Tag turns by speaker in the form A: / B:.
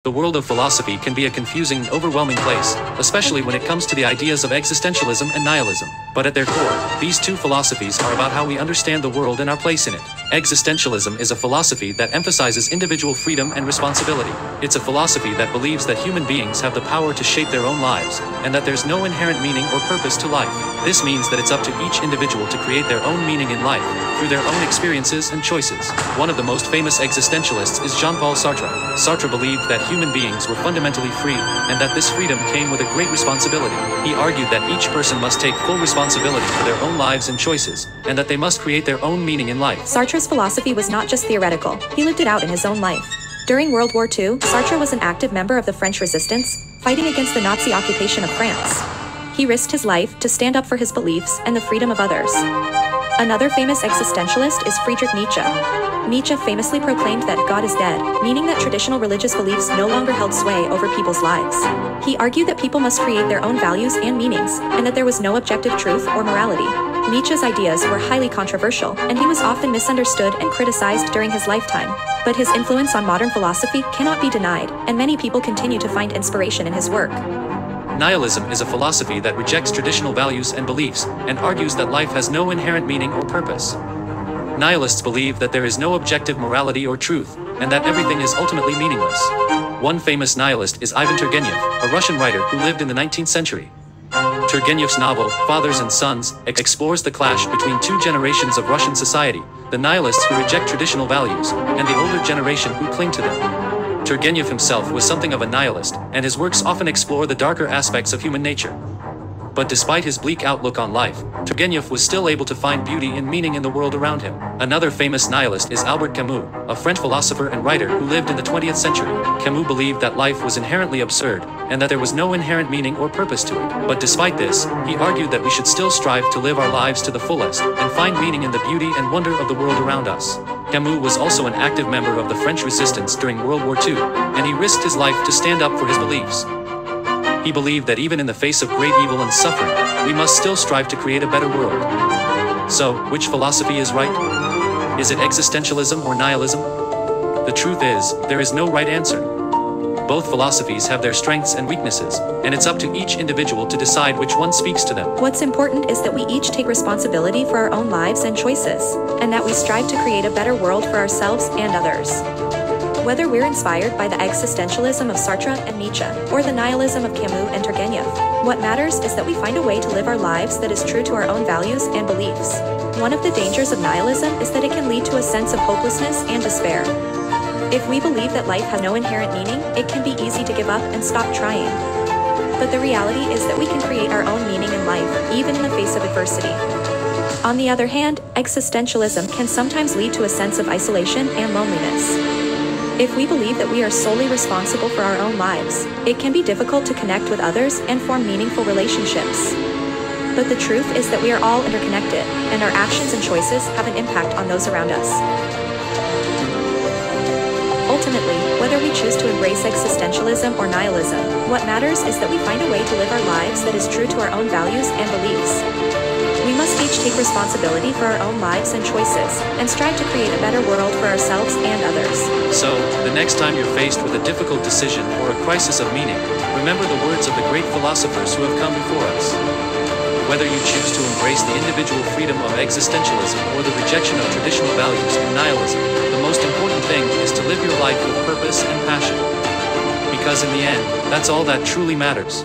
A: The world of philosophy can be a confusing and overwhelming place, especially when it comes to the ideas of existentialism and nihilism. But at their core, these two philosophies are about how we understand the world and our place in it. Existentialism is a philosophy that emphasizes individual freedom and responsibility. It's a philosophy that believes that human beings have the power to shape their own lives, and that there's no inherent meaning or purpose to life. This means that it's up to each individual to create their own meaning in life, through their own experiences and choices. One of the most famous existentialists is Jean-Paul Sartre. Sartre believed that human beings were fundamentally free, and that this freedom came with a great responsibility. He argued that each person must take full responsibility for their own lives and choices, and that they must create their own meaning in life.
B: Sartre's philosophy was not just theoretical, he lived it out in his own life. During World War II, Sartre was an active member of the French resistance, fighting against the Nazi occupation of France. He risked his life to stand up for his beliefs and the freedom of others. Another famous existentialist is Friedrich Nietzsche. Nietzsche famously proclaimed that God is dead, meaning that traditional religious beliefs no longer held sway over people's lives. He argued that people must create their own values and meanings, and that there was no objective truth or morality. Nietzsche's ideas were highly controversial, and he was often misunderstood and criticized during his lifetime. But his influence on modern philosophy cannot be denied, and many people continue to find inspiration in his work.
A: Nihilism is a philosophy that rejects traditional values and beliefs, and argues that life has no inherent meaning or purpose. Nihilists believe that there is no objective morality or truth, and that everything is ultimately meaningless. One famous nihilist is Ivan Turgenev, a Russian writer who lived in the 19th century. Turgenev's novel, Fathers and Sons, explores the clash between two generations of Russian society, the nihilists who reject traditional values, and the older generation who cling to them. Turgenev himself was something of a nihilist, and his works often explore the darker aspects of human nature. But despite his bleak outlook on life, Turgenev was still able to find beauty and meaning in the world around him. Another famous nihilist is Albert Camus, a French philosopher and writer who lived in the 20th century. Camus believed that life was inherently absurd, and that there was no inherent meaning or purpose to it. But despite this, he argued that we should still strive to live our lives to the fullest, and find meaning in the beauty and wonder of the world around us. Camus was also an active member of the French resistance during World War II, and he risked his life to stand up for his beliefs. He believed that even in the face of great evil and suffering, we must still strive to create a better world. So, which philosophy is right? Is it existentialism or nihilism? The truth is, there is no right answer. Both philosophies have their strengths and weaknesses, and it's up to each individual to decide which one speaks to them.
B: What's important is that we each take responsibility for our own lives and choices, and that we strive to create a better world for ourselves and others. Whether we're inspired by the existentialism of Sartre and Nietzsche, or the nihilism of Camus and Turgenev, what matters is that we find a way to live our lives that is true to our own values and beliefs. One of the dangers of nihilism is that it can lead to a sense of hopelessness and despair. If we believe that life has no inherent meaning, it can be easy to give up and stop trying. But the reality is that we can create our own meaning in life, even in the face of adversity. On the other hand, existentialism can sometimes lead to a sense of isolation and loneliness. If we believe that we are solely responsible for our own lives, it can be difficult to connect with others and form meaningful relationships. But the truth is that we are all interconnected, and our actions and choices have an impact on those around us. Ultimately, whether we choose to embrace existentialism or nihilism, what matters is that we find a way to live our lives that is true to our own values and beliefs. We must each take responsibility for our own lives and choices, and strive to create a better world for ourselves and others.
A: So, the next time you're faced with a difficult decision or a crisis of meaning, remember the words of the great philosophers who have come before us. Whether you choose to embrace the individual freedom of existentialism or the rejection of traditional values and nihilism, the most important thing is to live your life with purpose and passion. Because in the end, that's all that truly matters.